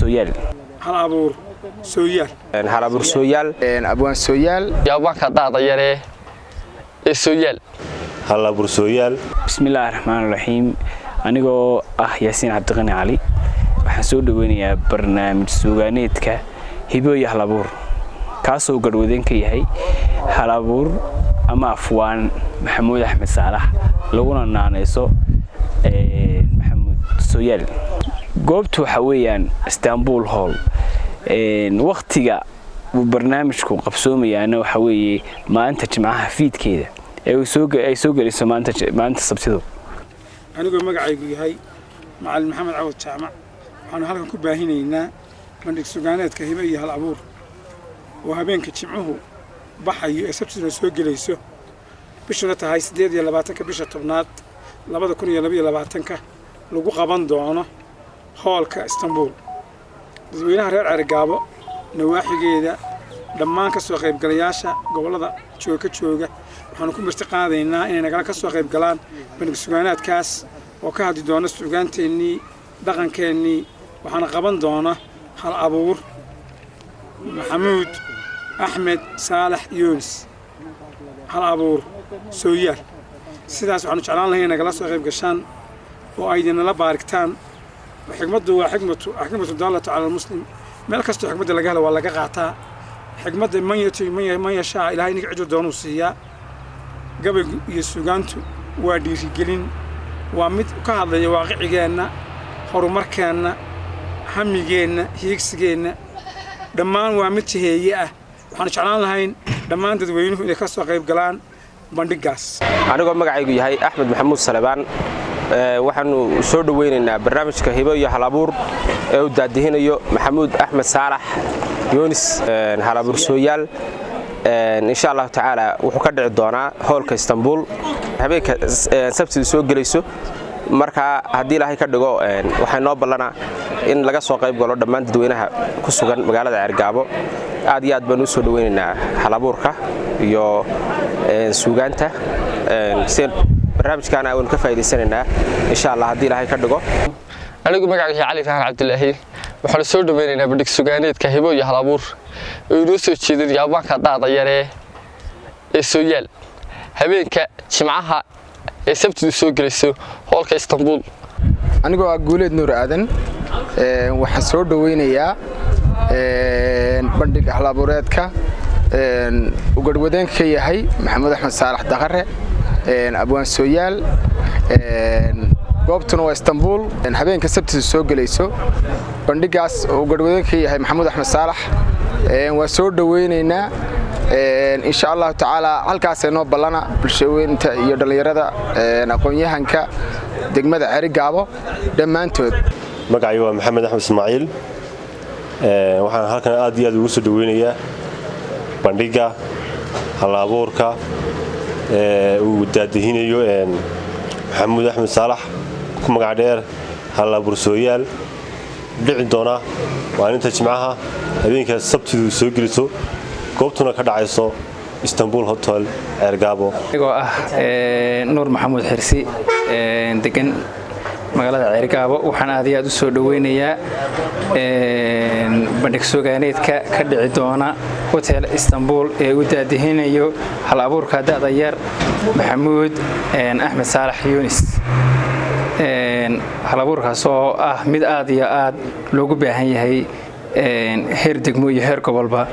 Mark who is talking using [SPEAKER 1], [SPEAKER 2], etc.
[SPEAKER 1] سويال
[SPEAKER 2] هالابور سويال
[SPEAKER 1] هالابور سويال
[SPEAKER 3] أبوان سويال
[SPEAKER 4] يابان كدادا يري سويال
[SPEAKER 5] هالابور سويال
[SPEAKER 1] بسم الله الرحمن الرحيم anigoo yaasiin cabdiqani cali waxaan soo dhaweynayaa barnaamij suugaaneedka hibo iyo halabuur kaasoo garwadeen ka yahay halabuur ama afwaan maxamuud axmed saalax laguna naanayso maxamuud sooyaal goobtu waxa weeyaan Istanbul Hall waqtiga uu barnaamijku qabsoomayaana waxa weeye maanta jimcaha fiidkeeda ay soo galayso maanta sabtido
[SPEAKER 2] anigoo magacaygu yahay macallin maxamed cawad jaamac waxaanu halkan ku baahinaynaa bandhig sugaaneedka hibo iyo hal abuur oo habeenka jimcuhu baxayo ee sabtida soo galayso bishuna tahay 8 bisha 10aad 2022 lagu qaban doono hoolka Istanbul dadweynaha reer Cergaabo nawaaxigeeda dhammaan ka soo qayb galayaasha gobolada jooga waxaanu ku martiqaadaynaa inay nagala ka soo qayb galaan bandhig sugaaneedkaas oo ka hadli doona suugaanteennii dhaqankeennii waxaana qaban doona hal abuur maxamuud axmed saalax yunis hal abuur sooyaal sidaas waxaanu jeclaan lahayn nagala soo qayb gashaan oo ay idinla baarigtaan xigmaddu waa xigmatu daalatu cala muslim meel kastoo xigmadda laga helo waa laga qaataa xigmadda man yashaa ilaahay ninka ciduu doonuu siiyaa gabaygu iyo suugaantu waa dhiirigelin waa mid ka hadlaya waaqicigeenna horumarkeenna hamigeenna hiigsigeenna dhammaan waa mid jiheeye ah waxaanu jeclaan lahayn dhammaan dadweynuhu inay ka soo qayb galaan bandhigaas
[SPEAKER 1] anigoo magacaygu yahay axmed maxamuud salebaan waxaanu soo dhaweynaynaa barnaamijka hibo iyo halabuur ee uu daadihinayo maxamuud axmed saalax yunis halabuur sooyaal insha Allah taala wuxuu ka dhici doonaa hoolka Istanbul habeenka sabtida soo galayso marka hadii Ilaahay ka dhigo waxay noo ballanaa in laga soo qayb galo dhammaan dadweynaha ku sugan magaalada Cergaabo aad iyo aad baan u soo dhaweynaynaa halabuurka iyo suugaanta seen barnaamijkan aan ka faa'iideysanaynaa insha Allah hadii Ilaahay ka dhigo
[SPEAKER 4] anigu magacaygu Cali Fahar Cabdilaahi waxaan soo dhaweynaynaa bandhig sugaaneedka hibo iyo halabuur oo soo jeedin yaabaan kadaada yare sooyaal habeenka jimcaha ee sabtida soo galayso hoolka Istanbul
[SPEAKER 3] anigoo guuleed nuur aadan waxaan soo dhaweynayaa bandhig halabuureedka uu garwadeen ka yahay maxamuud axmed saalax daqare abwaan sooyaal goobtuna waa Istanbul habeenka sabtida soo galayso bandhigaas oo garwadeen ka yahay maxamuud axmed saalax waa soo dhaweynaynaa insha Allah taala halkaas ay noo ballana bulshooyinta iyo dhalinyarada aqoon-yahanka degmada Cergaabo dhamaantood
[SPEAKER 5] magacaygu waa maxamed axmed ismaaciil waxaan halkan aad iyo aad ugu soo dhaweynayaa bandhiga hal abuurka uu daadihinayo maxamuud axmed saalax ku magac dheer hal abuur sooyaal dhici doona maalinta jimcaha habeenka sabtidu soo galayso goobtuna ka dhacayso Istanbul Hotel Cergaabo
[SPEAKER 6] anigoo nuur maxamuud xirsi degan magaalada Cergaabo waxaan aad iyo aad u soo dhaweynayaa bandhig sugaaneedka ka dhici doona Hotel Istanbul ee uu daadihinayo hal abuurka da'da yar maxamuud axmed saalax yunis hal abuurkaas oo ah mid aad iyo aad loogu baahan yahay heer degmo iyo heer gobolba